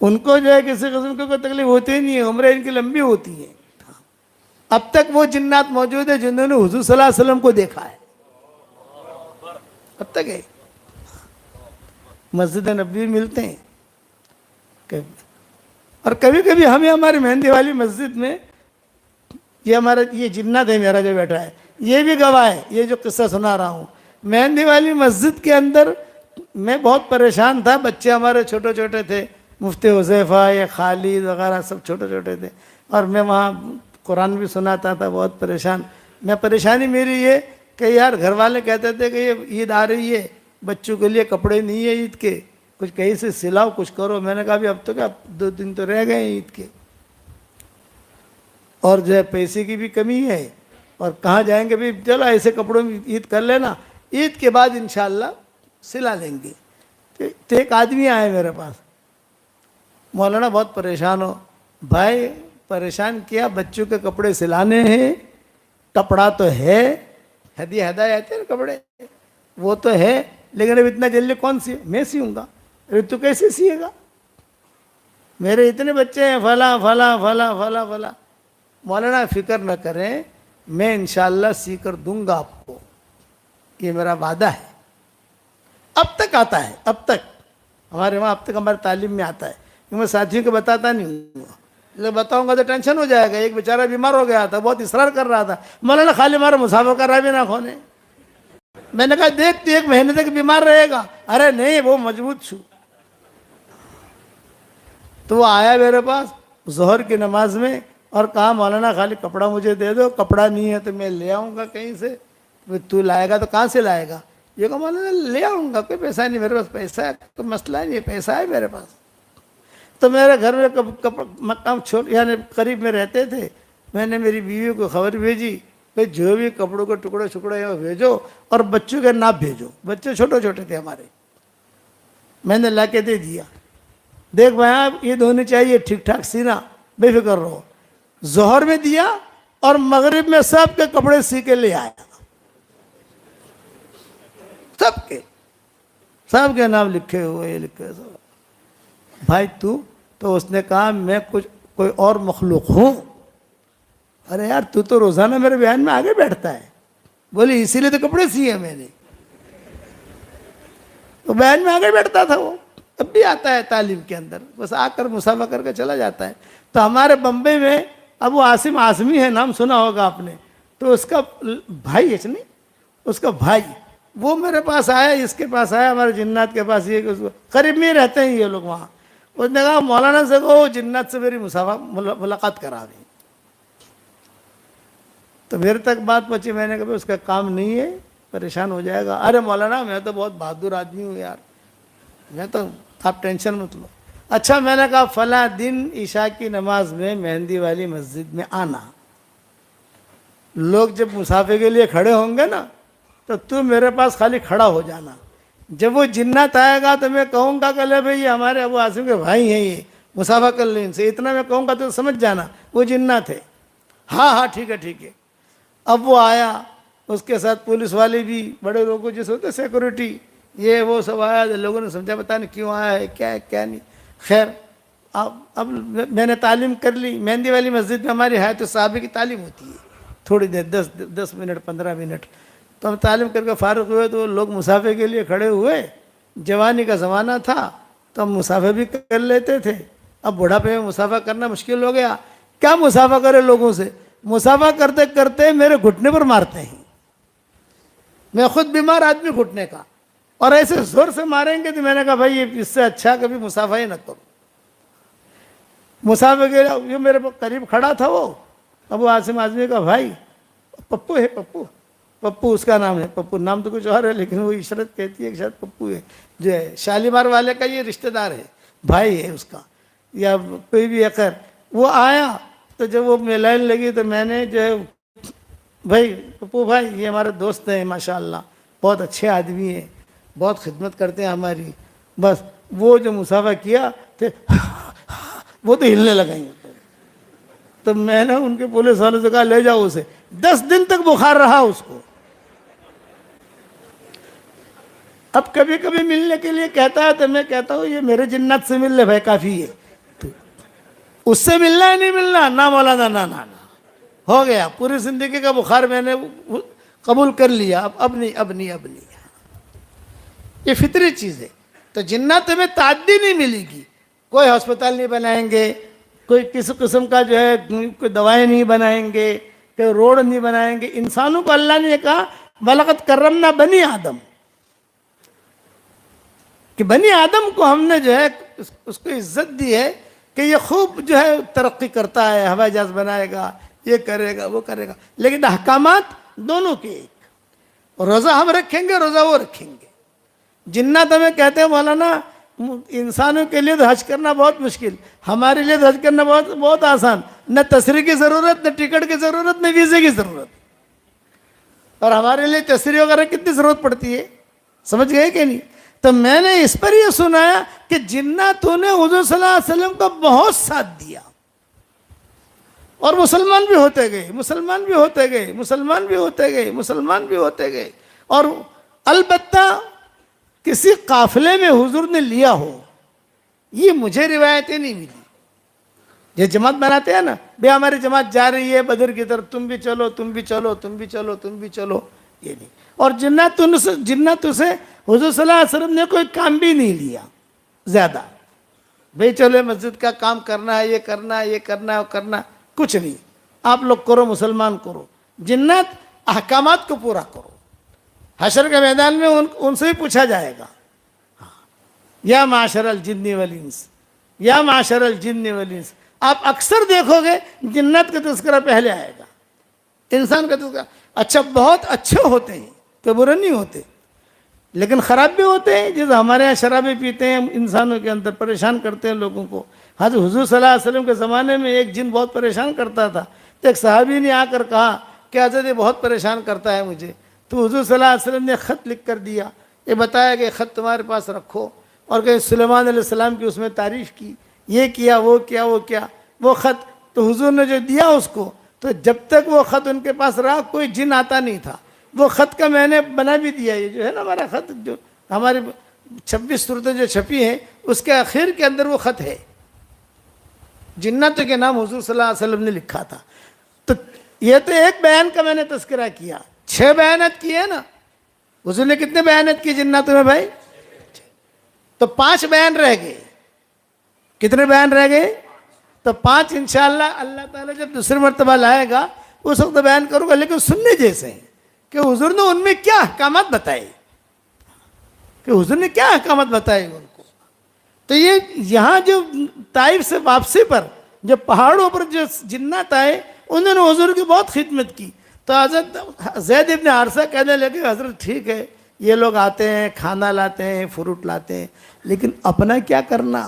ان کو جو ہے کسی قسم کی کوئی تکلیف ہوتی ہی نہیں ہے، عمریں ان کی لمبی ہوتی ہیں۔ اب تک وہ جنات موجود ہیں جنہوں نے حضور صلی اللہ علیہ وسلم کو دیکھا ہے، اب تک ہے، مسجد نبوی ملتے ہیں۔ اور کبھی کبھی ہمیں ہماری مہندی والی مسجد میں، یہ ہمارا یہ جنات ہے میرا جو بیٹھا ہے، یہ بھی گواہ ہے، یہ جو قصہ سنا رہا ہوں، مہندی والی مسجد کے اندر میں بہت پریشان تھا، بچے ہمارے چھوٹے چھوٹے تھے، مفتی حذیفہ یا خالد وغیرہ سب چھوٹے چھوٹے تھے، اور میں وہاں قرآن بھی سناتا تھا، بہت پریشان۔ میں پریشانی میری یہ کہ یار گھر والے کہتے تھے کہ یہ عید آ رہی ہے، بچوں کے لیے کپڑے نہیں ہے عید کے، کچھ کہیں سے سلاؤ، کچھ کرو۔ میں نے کہا بھی اب تو کیا 2 دن تو رہ گئے ہیں عید کے، اور جو ہے پیسے کی بھی کمی ہے، اور کہاں جائیں گے بھی، چلو ایسے کپڑوں میں عید کر لینا، عید کے بعد انشاءاللہ سلا لیں گے۔ تو ایک آدمی آئے میرے پاس، مولانا بہت پریشان ہو، بھائی پریشان کیا، بچوں کے کپڑے سلانے ہیں، کپڑا تو ہے، ہدیہ ہدایہ آتے ہیں کپڑے، وہ تو ہے، لیکن اب اتنا جلدی کون سی، میں سیوں گا، ابھی تو کیسے سیے گا، میرے اتنے بچے ہیں، فلاں فلاں فلاں فلاں فلاں۔ مولانا فکر نہ کریں، میں انشاءاللہ سی کر دوں گا آپ کو، یہ میرا وعدہ ہے۔ اب تک آتا ہے، اب تک ہمارے وہاں اب تک ہمارے تعلیم میں آتا ہے، کیونکہ میں ساتھیوں کو بتاتا نہیں ہوں، جب بتاؤں گا تو ٹینشن ہو جائے گا۔ ایک بیچارہ بیمار ہو گیا تھا، بہت اصرار کر رہا تھا، مولانا خالی ہمارا مسافر کر رہا بھی نہ کھونے۔ میں نے کہا دیکھ تو 1 مہینے تک بیمار رہے گا، ارے نہیں وہ مضبوط چھو۔ تو وہ آیا میرے پاس ظہر کی نماز میں اور کہا مولانا خالی کپڑا مجھے دے دو، کپڑا نہیں ہے تو میں لے آؤں گا کہیں سے۔ تو لائے گا تو کہاں سے لائے گا؟ یہ کہا مولانا لے آؤں گا، کوئی پیسہ نہیں میرے پاس، پیسہ ہے کوئی مسئلہ نہیں، پیسہ ہے میرے پاس۔ تو میرے گھر میں مقام یعنی قریب میں رہتے تھے، میں نے میری بیوی کو خبر بھیجی کہ جو بھی کپڑوں کے ٹکڑے ہیں وہ بھیجو، اور بچوں کے ناپ بھیجو، بچے چھوٹے چھوٹے تھے ہمارے۔ میں نے لا کے دے دیا، دیکھ بھائی عید ہونی چاہیے، ٹھیک ٹھاک سینا، بے فکر رہو۔ ظہر میں دیا اور مغرب میں سب کے کپڑے سی کے لے آیا، سب کے نام لکھے ہوئے لکھے سب۔ بھائی تو اس نے کہا میں کوئی اور مخلوق ہوں؟ ارے یار تو روزانہ میرے بیان میں آگے بیٹھتا ہے۔ بولی اسی لیے تو کپڑے سیے میں نے، تو بیان میں آگے بیٹھتا تھا وہ، اب بھی آتا ہے تعلیم کے اندر، بس آ کر مسافہ کر کے چلا جاتا ہے۔ تو ہمارے بمبئی میں ابو عاصم اعظمی ہے، نام سنا ہوگا آپ نے، تو اس کا بھائی ہے نہیں، اس کا بھائی وہ میرے پاس آیا، اس کے پاس آیا، ہمارے جنات کے پاس، یہ قریب میں رہتے ہیں یہ لوگ وہاں۔ اس نے کہا مولانا سے کہو جنات سے میری ملاقات کرا دیں۔ تو میرے تک بات پہنچی، میں نے کہا اس کا کام نہیں ہے، پریشان ہو جائے گا۔ ارے مولانا میں تو بہت بہادر آدمی ہوں یار، میں تو، آپ ٹینشن مت لو۔ اچھا میں نے کہا فلاں دن عشاء کی نماز میں مہندی والی مسجد میں آنا، لوگ جب مسافے کے لیے کھڑے ہوں گے نا تو میرے پاس خالی کھڑا ہو جانا، جب وہ جنات آئے گا تو میں کہوں گا کہ لے بھائی یہ ہمارے ابو عاصم کے بھائی ہیں، یہ مسافہ کر لیں ان سے، اتنا میں کہوں گا تو سمجھ جانا وہ جنات ہے۔ ہاں ٹھیک ہے ٹھیک ہے۔ اب وہ آیا، اس کے ساتھ پولیس والے بھی، بڑے لوگوں جیسے ہوتے سیکورٹی، یہ وہ سب آیا، لوگوں نے سمجھا پتہ نہیں کیوں آیا ہے، کیا ہے کیا نہیں۔ خیر اب میں نے تعلیم کر لی، مہندی والی مسجد میں ہماری حیات الصحابہ کی تعلیم ہوتی ہے تھوڑی دیر، 10 منٹ 15 منٹ۔ تو ہم تعلیم کر کے فارغ ہوئے تو لوگ مسافے کے لیے کھڑے ہوئے، جوانی کا زمانہ تھا تو ہم مسافہ بھی کر لیتے تھے، اب بڑھاپے میں مسافہ کرنا مشکل ہو گیا، کیا مسافہ کرے لوگوں سے، مسافہ کرتے کرتے میرے گھٹنے پر مارتے ہیں، میں خود بیمار آدمی گھٹنے کا، اور ایسے زور سے ماریں گے تو میں نے کہا بھائی اس سے اچھا کبھی مسافہ ہی نہ کرو۔ مسافہ کے لیے میرے قریب کھڑا تھا وہ ابو عاصم اعظمی کا بھائی، پپو ہے، پپو اس کا نام ہے، پپو نام تو کچھ اور ہے لیکن وہ عشرت کہتی ہے کہ شاید پپو ہے، جو ہے شالیمار والے کا یہ رشتہ دار ہے، بھائی ہے اس کا یا کوئی بھی اخر۔ وہ آیا تو جب وہ لائن لگی تو میں نے جو ہے بھائی پپو بھائی یہ ہمارے دوست ہیں ماشاءاللہ، بہت اچھے آدمی ہیں، بہت خدمت کرتے ہیں ہماری، بس وہ جو مسافہ کیا تو وہ تو ہلنے لگیں گے۔ تو میں نے ان کے پولیس والوں سے کہا لے جاؤ اسے، 10 دن تک بخار رہا اس کو۔ اب کبھی کبھی ملنے کے لیے کہتا ہے تو میں کہتا ہوں یہ میرے جنات سے مل لے بھائی کافی ہے، اس سے ملنا ہے نہیں ملنا، نہ مولانا نہ ہو گیا، پوری زندگی کا بخار میں نے قبول کر لیا، اب نہیں. یہ فطری چیز ہے. تو جنات میں تعدی نہیں ملے گی، کوئی ہسپتال نہیں بنائیں گے، کوئی کسی قسم کا جو ہے کوئی دوائیں نہیں بنائیں گے، کوئی روڈ نہیں بنائیں گے. انسانوں کو اللہ نے کہا وَلَقَدْ كَرَّمْنَا بنی آدم، کہ بنی آدم کو ہم نے جو ہے اس کو عزت دی ہے کہ یہ خوب جو ہے ترقی کرتا ہے، ہوائی جہاز بنائے گا، یہ کرے گا وہ کرے گا، لیکن احکامات دونوں کے ایک. روزہ ہم رکھیں گے، روزہ وہ رکھیں گے. جنات ہمیں کہتے ہیں مولانا انسانوں کے لیے تو حج کرنا بہت مشکل، ہمارے لیے تو حج کرنا بہت آسان، نہ تشریح کی ضرورت، نہ ٹکٹ کی ضرورت، نہ ویزے کی ضرورت. اور ہمارے لیے تشریح وغیرہ کتنی ضرورت پڑتی ہے، سمجھ گئے کہ نہیں؟ تو میں نے اس پر یہ سنایا کہ جناتوں نے حضور صلی اللہ علیہ وسلم کا بہت ساتھ دیا، اور مسلمان بھی ہوتے گئے، مسلمان بھی ہوتے گئے، مسلمان بھی ہوتے گئے، مسلمان بھی ہوتے گئے. اور البتہ کسی قافلے میں حضور نے لیا ہو، یہ مجھے روایتیں نہیں ملی. یہ جماعت بناتے ہیں نا، بھئی ہماری جماعت جا رہی ہے بدر کی طرف، تم بھی چلو تم بھی چلو تم بھی چلو تم بھی چلو، یہ نہیں. اور جناتوں سے حضور صلی اللہ علیہ وسلم نے کوئی کام بھی نہیں لیا زیادہ، بھئی چلو مسجد کا کام کرنا ہے، یہ کرنا ہے، یہ کرنا ہے، وہ کرنا ہے، کچھ نہیں. آپ لوگ کرو، مسلمان کرو. جنات احکامات کو پورا کرو. حشر کے میدان میں ان سے ہی پوچھا جائے گا، یا معاشر الجن والانس، یا معاشر الجن والانس. آپ اکثر دیکھو گے جنات کا تذکرہ پہلے آئے گا، انسان کا تذکرہ. اچھا بہت اچھے ہوتے ہیں تو برے نہیں ہوتے، لیکن خراب بھی ہوتے ہیں. جیسے ہمارے یہاں شرابیں پیتے ہیں، انسانوں کے اندر پریشان کرتے ہیں لوگوں کو. حضور صلی اللہ علیہ وسلم کے زمانے میں ایک جن بہت پریشان کرتا تھا، تو ایک صحابی نے آ کر کہا کہ حضرت یہ بہت پریشان کرتا ہے مجھے. تو حضور صلی اللہ علیہ وسلم نے خط لکھ کر دیا، یہ بتایا کہ خط تمہارے پاس رکھو، اور کہ سلیمان علیہ السلام کی اس میں تعریف کی، یہ کیا وہ کیا وہ کیا. وہ خط تو حضور نے جو دیا اس کو، تو جب تک وہ خط ان کے پاس رہا کوئی جن آتا نہیں تھا. وہ خط کا میں نے بنا بھی دیا، یہ جو ہے نا ہمارا خط، جو ہماری 26 صورتیں جو چھپی ہیں اس کے آخر کے اندر وہ خط ہے، جناتوں کے نام حضور صلی اللہ علیہ وسلم نے لکھا تھا. تو یہ تو ایک بیان کا میں نے تذکرہ کیا، 6 بیانات کیے نا. حضور نے کتنے بیانات کیے جناتوں میں بھائی؟ تو 5 بیان رہ گئے. کتنے بیان رہ گئے؟ تو 5 انشاءاللہ اللہ تعالیٰ جب دوسری مرتبہ لائے گا اس وقت بیان کروں گا، لیکن سننے جیسے ہیں کہ حضور نے ان میں کیا احکامات بتائے، کہ حضور نے کیا احکامات بتائے ان کو. تو یہ یہاں جو طائف سے واپسی پر جو پہاڑوں پر جو جنات آئے انہوں نے حضور کی بہت خدمت کی. تو حضرت زید ابن حارثہ کہنے لگے حضرت ٹھیک ہے یہ لوگ آتے ہیں، کھانا لاتے ہیں، فروٹ لاتے ہیں، لیکن اپنا کیا کرنا؟